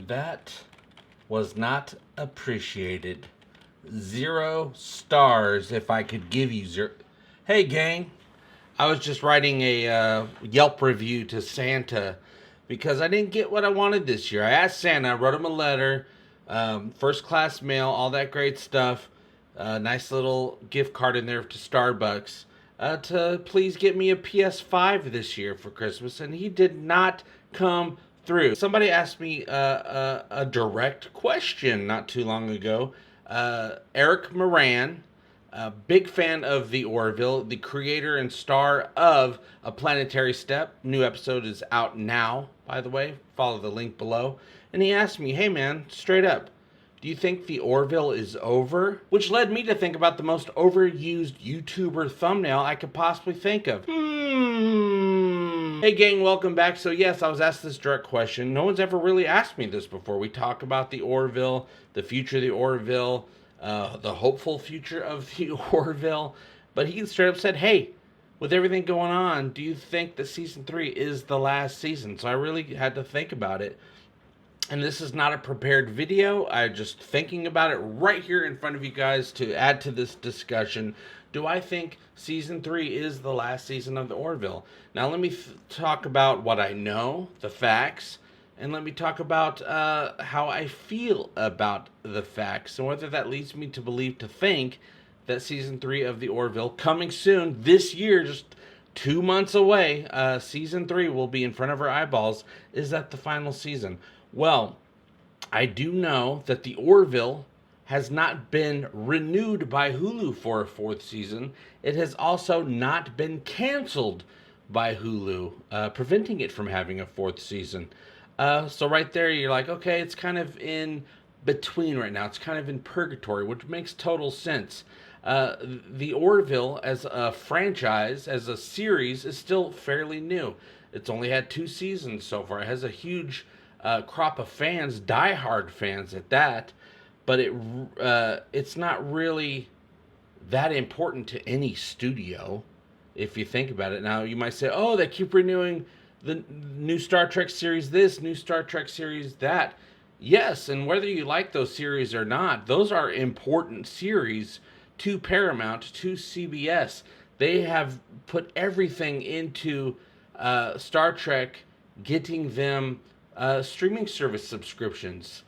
That was not appreciated. 0 stars if I could give you 0. Hey, gang. I was just writing a Yelp review to Santa because I didn't get what I wanted this year. I asked Santa, I wrote him a letter, first class mail, all that great stuff. Nice little gift card in there to Starbucks to please get me a PS5 this year for Christmas, and he did not come through. Somebody asked me a direct question not too long ago. Eric Moran, a big fan of the Orville, the creator and star of A Planetary Step. New episode is out now, by the way. Follow the link below. And he asked me, hey man, straight up, do you think the Orville is over? Which led me to think about the most overused YouTuber thumbnail I could possibly think of. Hey gang, welcome back. So yes, I was asked this direct question. No one's ever really asked me this before. We talk about the Orville, the future of the Orville, the hopeful future of the Orville. But he straight up said, hey, with everything going on, do you think that season 3 is the last season? So I really had to think about it. And this is not a prepared video. I'm just thinking about it right here in front of you guys to add to this discussion. Do I think season 3 is the last season of the Orville? Now let me talk about what I know, the facts, and let me talk about how I feel about the facts and whether that leads me to believe, to think that season 3 of the Orville, coming soon this year, just 2 months away, season 3 will be in front of our eyeballs. Is that the final season? Well, I do know that the Orville has not been renewed by Hulu for a 4th season. It has also not been canceled by Hulu, preventing it from having a 4th season. So right there, you're like, okay, it's kind of in between right now. It's kind of in purgatory, which makes total sense. The Orville as a franchise, as a series, is still fairly new. It's only had 2 seasons so far. It has a huge crop of fans, diehard fans at that, but it's not really that important to any studio, if you think about it. Now, you might say, oh, they keep renewing the new Star Trek series this, new Star Trek series that. Yes, and whether you like those series or not, those are important series to Paramount, to CBS. They have put everything into Star Trek, getting them streaming service subscriptions,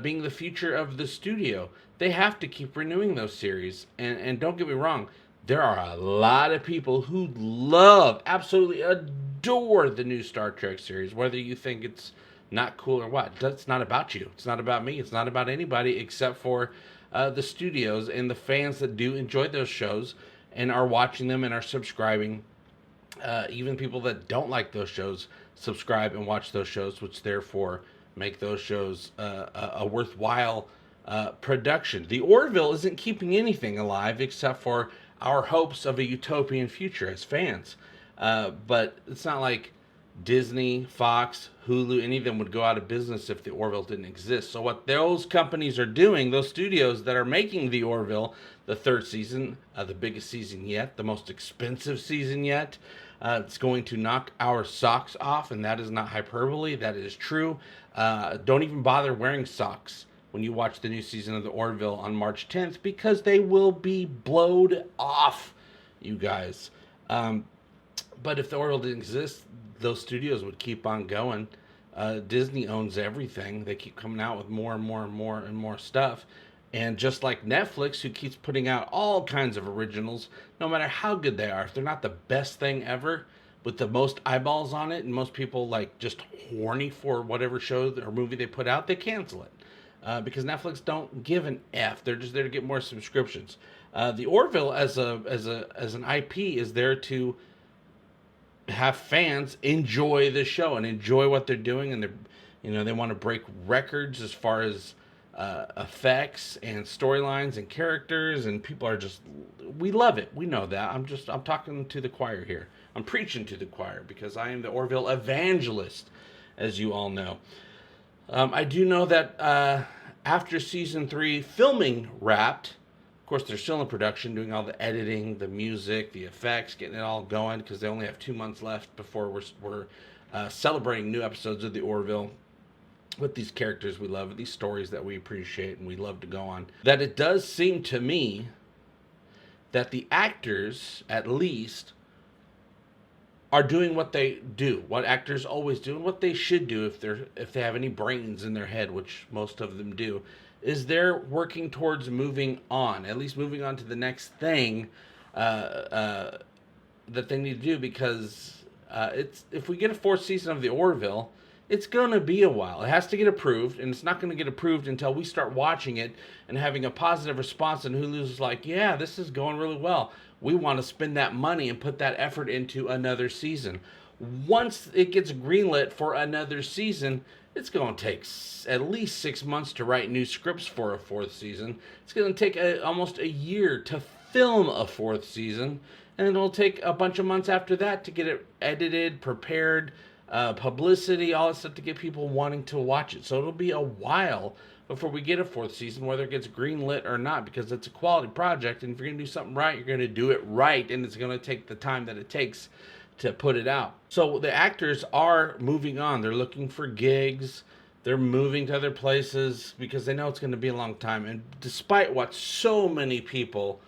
being the future of the studio. They have to keep renewing those series. And don't get me wrong, there are a lot of people who love, absolutely adore the new Star Trek series, whether you think it's not cool or what. It's not about you. It's not about me. It's not about anybody except for the studios and the fans that do enjoy those shows and are watching them and are subscribing. Even people that don't like those shows subscribe and watch those shows, which therefore make those shows a worthwhile production. The Orville isn't keeping anything alive except for our hopes of a utopian future as fans. But it's not like Disney, Fox, Hulu, any of them would go out of business if the Orville didn't exist. So what those companies are doing, those studios that are making the Orville, the 3rd season, the biggest season yet, the most expensive season yet, it's going to knock our socks off, and that is not hyperbole. That is true. Don't even bother wearing socks when you watch the new season of the Orville on March 10th because they will be blowed off, you guys. But if the Orville didn't exist, those studios would keep on going. Disney owns everything. They keep coming out with more and more and more and more stuff. And just like Netflix, who keeps putting out all kinds of originals, no matter how good they are, if they're not the best thing ever, with the most eyeballs on it, and most people like just horny for whatever show or movie they put out, they cancel it. Because Netflix don't give an F. They're just there to get more subscriptions. The Orville as an IP is there to have fans enjoy the show and enjoy what they're doing, and they want to break records as far as effects and storylines and characters, and people are just, we love it. We know that. I'm talking to the choir here. I'm preaching to the choir because I am the Orville Evangelist, as you all know. I do know that after season 3 filming wrapped, of course they're still in production, doing all the editing, the music, the effects, getting it all going because they only have 2 months left before we're celebrating new episodes of the Orville. with these characters we love, with these stories that we appreciate and we love to go on, that it does seem to me that the actors, at least, are doing what they do, what actors always do, and what they should do if they have any brains in their head, which most of them do, is they're working towards moving on, at least moving on to the next thing that they need to do, because it's if we get a fourth season of the Orville, it's going to be a while. It has to get approved, and it's not going to get approved until we start watching it and having a positive response, and Hulu's like, yeah, this is going really well. We want to spend that money and put that effort into another season. Once it gets greenlit for another season, it's going to take at least 6 months to write new scripts for a fourth season. It's going to take almost a year to film a fourth season, and it'll take a bunch of months after that to get it edited, prepared, publicity, all that stuff to get people wanting to watch it. So it'll be a while before we get a fourth season, whether it gets greenlit or not, because it's a quality project, and if you're going to do something right, you're going to do it right, and it's going to take the time that it takes to put it out. So the actors are moving on. They're looking for gigs. They're moving to other places because they know it's going to be a long time. And despite what so many people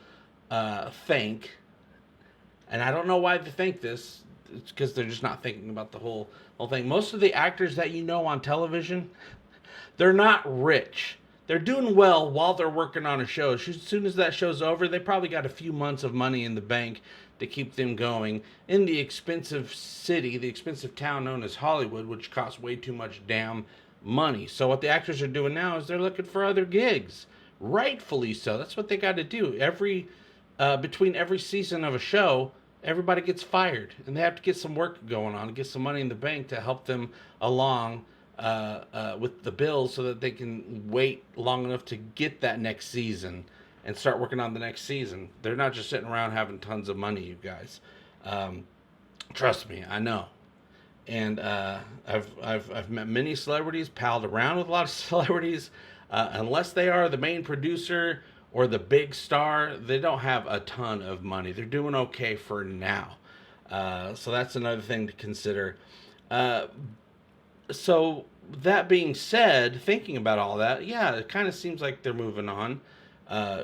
think, and I don't know why they think this, it's because they're just not thinking about the whole thing. Most of the actors that you know on television, they're not rich. They're doing well while they're working on a show. As soon as that show's over, they probably got a few months of money in the bank to keep them going in the expensive city, the expensive town known as Hollywood, which costs way too much damn money. So what the actors are doing now is they're looking for other gigs. Rightfully so. That's what they got to do. Between every season of a show, everybody gets fired, and they have to get some work going on, get some money in the bank to help them along with the bills, so that they can wait long enough to get that next season and start working on the next season. They're not just sitting around having tons of money, you guys. Trust me, I know. And I've met many celebrities, palled around with a lot of celebrities. Unless they are the main producer or the big star, they don't have a ton of money. They're doing okay for now. So that's another thing to consider. So that being said, thinking about all that, yeah, it kind of seems like they're moving on,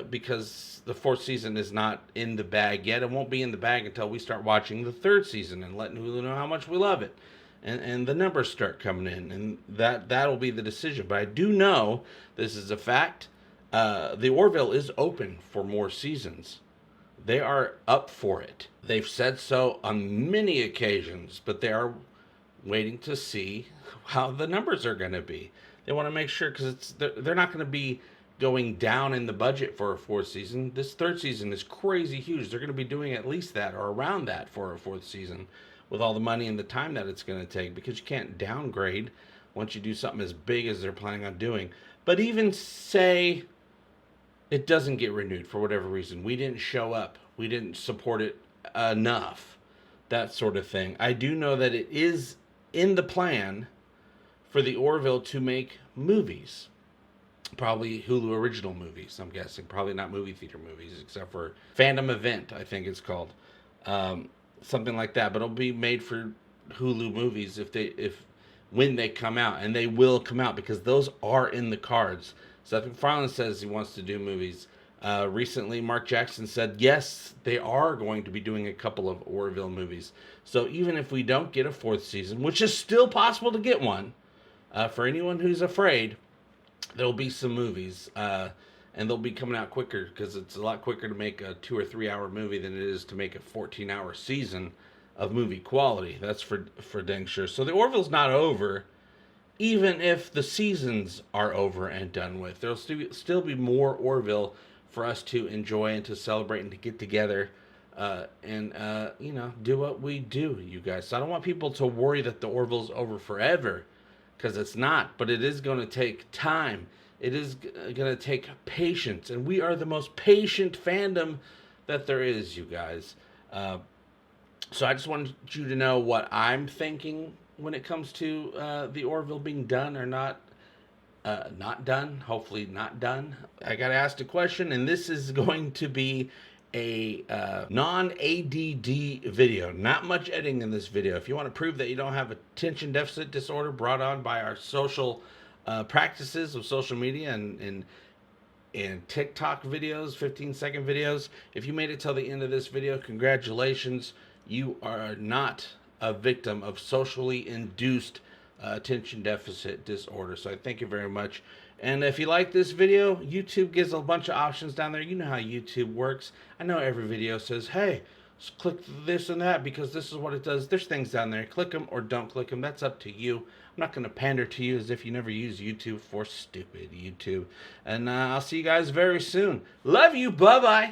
because the fourth season is not in the bag yet. It won't be in the bag until we start watching the third season and letting Hulu know how much we love it. And the numbers start coming in, and that'll be the decision. But I do know, this is a fact, the Orville is open for more seasons. They are up for it. They've said so on many occasions, but they are waiting to see how the numbers are going to be. They want to make sure, because they're not going to be going down in the budget for a fourth season. This third season is crazy huge. They're going to be doing at least that or around that for a fourth season, with all the money and the time that it's going to take, because you can't downgrade once you do something as big as they're planning on doing. But even say it doesn't get renewed for whatever reason, we didn't show up, we didn't support it enough, that sort of thing, I do know that it is in the plan for the Orville to make movies. Probably Hulu original movies, I'm guessing. Probably not movie theater movies, except for Fandom Event, I think it's called. Something like that. But it'll be made for Hulu movies when they come out. And they will come out, because those are in the cards. Seth MacFarlane says he wants to do movies. Recently, Mark Jackson said, yes, they are going to be doing a couple of Orville movies. So even if we don't get a fourth season, which is still possible to get one, for anyone who's afraid, there'll be some movies, and they'll be coming out quicker, because it's a lot quicker to make a 2 or 3 hour movie than it is to make a 14-hour season of movie quality. That's for dang sure. So the Orville's not over, even if the seasons are over and done with. There'll still be more Orville for us to enjoy and to celebrate and to get together and do what we do, you guys. So I don't want people to worry that the Orville's over forever, because it's not. But it is going to take time. It is going to take patience, and we are the most patient fandom that there is, you guys. So I just wanted you to know what I'm thinking when it comes to the Orville being done or not done. Hopefully not done. I got asked a question, and this is going to be a non-ADD video. Not much editing in this video. If you want to prove that you don't have attention deficit disorder brought on by our social practices of social media and TikTok videos, 15-second videos. If you made it till the end of this video, congratulations. You are not a victim of socially induced attention deficit disorder. So I thank you very much. And if you like this video, YouTube gives a bunch of options down there. You know how YouTube works. I know every video says, hey, just click this and that because this is what it does. There's things down there. Click them or don't click them. That's up to you. I'm not going to pander to you as if you never use YouTube for stupid YouTube. And I'll see you guys very soon. Love you. Bye-bye.